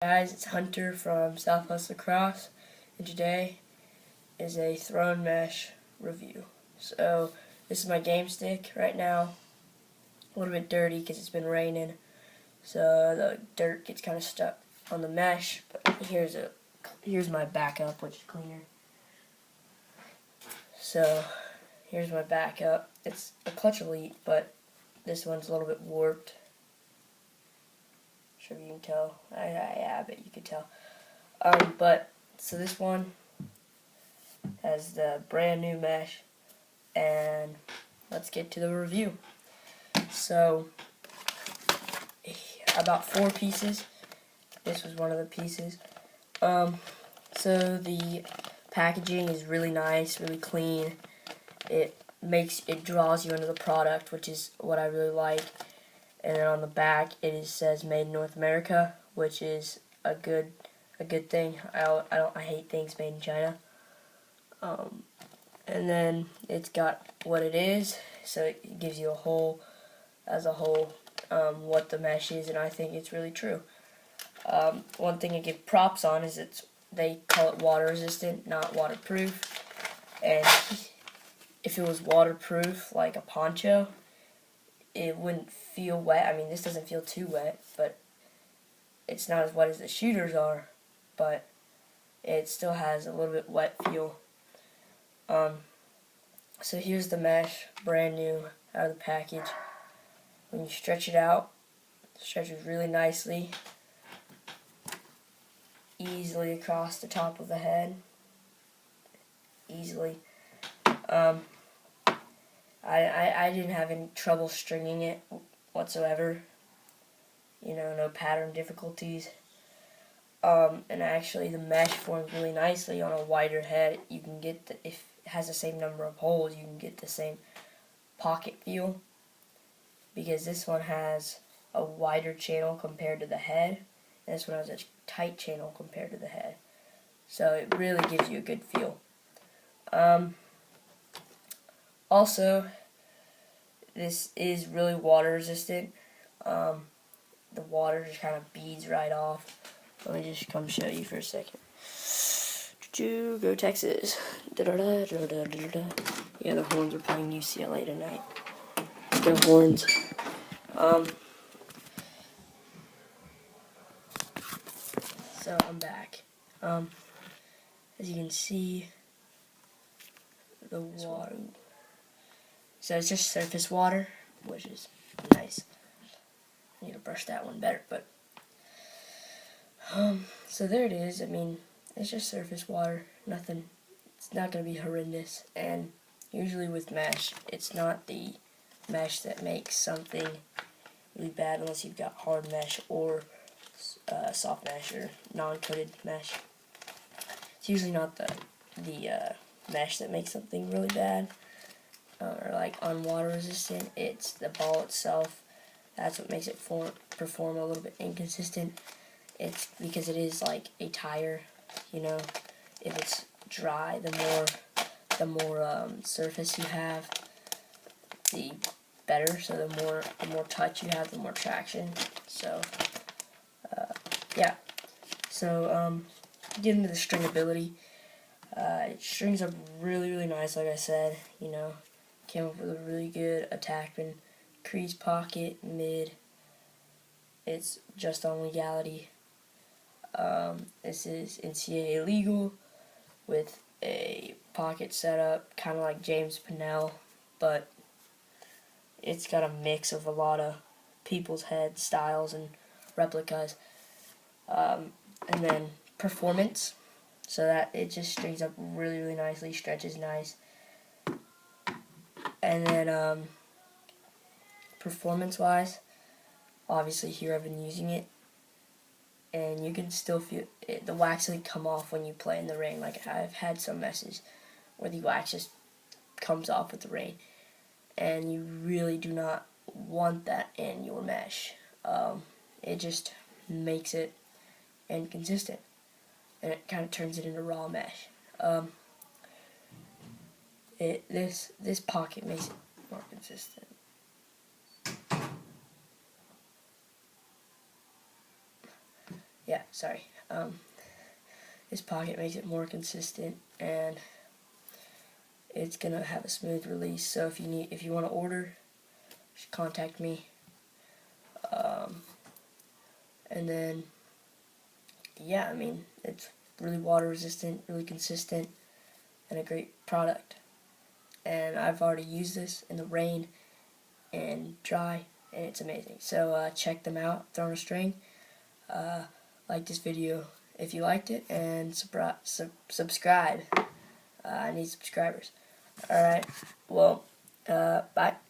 Guys, it's Hunter from Southwest Lacrosse, and today is a thrown mesh review. So this is my game stick right now, a little bit dirty because it's been raining, so the dirt gets kind of stuck on the mesh. But here's my backup, which is cleaner. So here's my backup. It's a Clutch Elite, but this one's a little bit warped. Sure you can tell. I bet you could tell. So this one has the brand new mesh, and let's get to the review. So about 4 pieces. This was one of the pieces. So the packaging is really nice, really clean. It draws you into the product, which is what I really like. And then on the back it says Made in North America, which is a good thing. I hate things made in China. And then it's got what it is, so it gives you as a whole what the mesh is, and I think it's really true. One thing I give props on is they call it water resistant, not waterproof. And if it was waterproof like a poncho, it wouldn't feel wet. I mean, this doesn't feel too wet, but it's not as wet as the shooters are, but it still has a little bit wet feel. So here's the mesh, brand new out of the package. When you stretch it out, it stretches really nicely, easily across the top of the head, easily. I didn't have any trouble stringing it whatsoever. You know, no pattern difficulties. And actually the mesh forms really nicely on a wider head. You can get if it has the same number of holes, you can get the same pocket feel, because this one has a wider channel compared to the head, and this one has a tight channel compared to the head. So it really gives you a good feel. Also, this is really water resistant. The water just kind of beads right off. Let me just come show you for a second. Go Texas. Yeah, the Horns are playing UCLA tonight. Go Horns. So I'm back. As you can see, the water. So it's just surface water, which is nice. I need to brush that one better, but so there it is. I mean, it's just surface water. Nothing. It's not going to be horrendous. And usually with mesh, it's not the mesh that makes something really bad unless you've got hard mesh or soft mesh or non-coated mesh. It's usually not the mesh that makes something really bad or like unwater resistant. It's the ball itself. That's what makes it perform a little bit inconsistent. It's because it is like a tire, you know. If it's dry, the more surface you have, the better. So the more touch you have, the more traction. So yeah. So getting to the stringability, it strings up really nice. Like I said, you know, came up with a really good attackman, crease pocket, mid. It's just on legality. This is NCAA legal with a pocket setup, kind of like James Pinnell, but it's got a mix of a lot of people's head styles and replicas. And then performance, so that it just strings up really nicely, stretches nice. And then performance-wise, obviously here I've been using it, and you can still feel it, the wax doesn't come off when you play in the rain. Like I've had some messes where the wax just comes off with the rain, and you really do not want that in your mesh. It just makes it inconsistent, and it kind of turns it into raw mesh. This pocket makes it more consistent. yeah, sorry. This pocket makes it more consistent, and it's gonna have a smooth release. So if you want to order, just contact me. And then, yeah, I mean, it's really water resistant, really consistent, and a great product. And I've already used this in the rain and dry, and it's amazing. So check them out. Throwing a String. Like this video if you liked it, and subscribe. I need subscribers. Alright, well, bye.